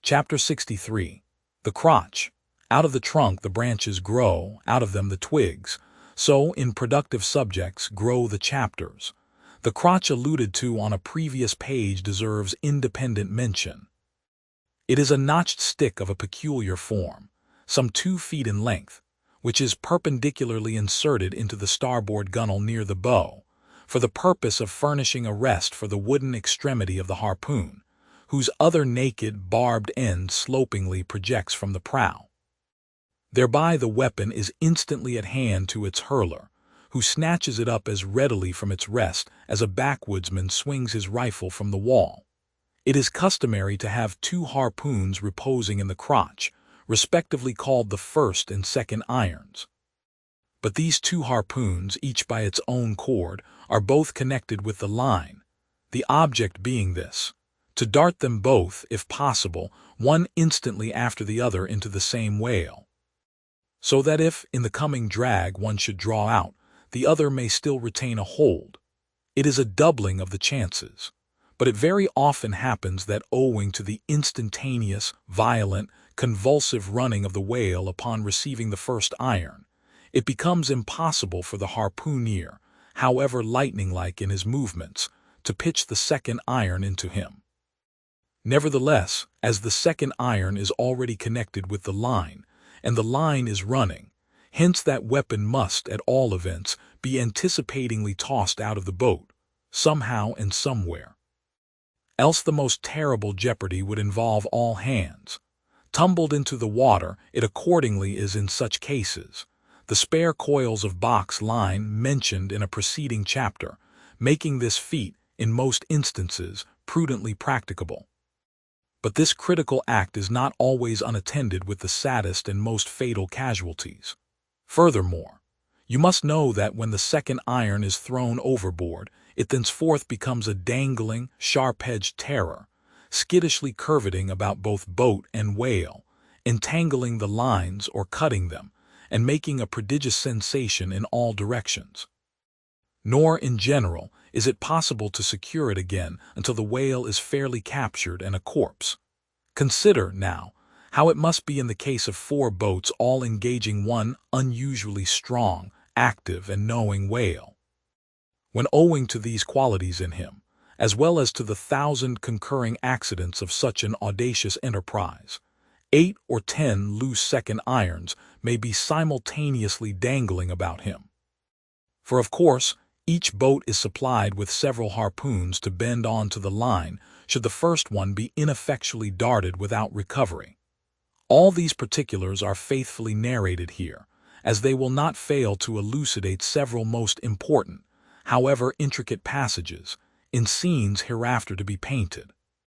Chapter 63. The crotch. Out of the trunk the branches grow, out of them the twigs. So, in productive subjects, grow the chapters. The crotch alluded to on a previous page deserves independent mention. It is a notched stick of a peculiar form, some 2 feet in length, which is perpendicularly inserted into the starboard gunwale near the bow, for the purpose of furnishing a rest for the wooden extremity of the harpoon, whose other naked, barbed end slopingly projects from the prow. Thereby the weapon is instantly at hand to its hurler, who snatches it up as readily from its rest as a backwoodsman swings his rifle from the wall. It is customary to have 2 harpoons reposing in the crotch, respectively called the first and second irons. But these 2 harpoons, each by its own cord, are both connected with the line, the object being this: to dart them both, if possible, one instantly after the other into the same whale, so that if, in the coming drag, one should draw out, the other may still retain a hold. It is a doubling of the chances, but it very often happens that owing to the instantaneous, violent, convulsive running of the whale upon receiving the first iron, it becomes impossible for the harpooner, however lightning-like in his movements, to pitch the second iron into him. Nevertheless, as the second iron is already connected with the line, and the line is running, hence that weapon must, at all events, be anticipatingly tossed out of the boat, somehow and somewhere. Else the most terrible jeopardy would involve all hands. Tumbled into the water, it accordingly is in such cases, the spare coils of box line mentioned in a preceding chapter, making this feat, in most instances, prudently practicable. But this critical act is not always unattended with the saddest and most fatal casualties. Furthermore, you must know that when the second iron is thrown overboard, it thenceforth becomes a dangling, sharp-edged terror, skittishly curveting about both boat and whale, entangling the lines or cutting them, and making a prodigious sensation in all directions. Nor, in general, is it possible to secure it again until the whale is fairly captured and a corpse. Consider, now, how it must be in the case of 4 boats all engaging one unusually strong, active, and knowing whale. When owing to these qualities in him, as well as to the 1,000 concurring accidents of such an audacious enterprise, 8 or 10 loose second irons may be simultaneously dangling about him. For of course, each boat is supplied with several harpoons to bend on to the line should the first one be ineffectually darted without recovery. All these particulars are faithfully narrated here, as they will not fail to elucidate several most important, however intricate passages, in scenes hereafter to be painted.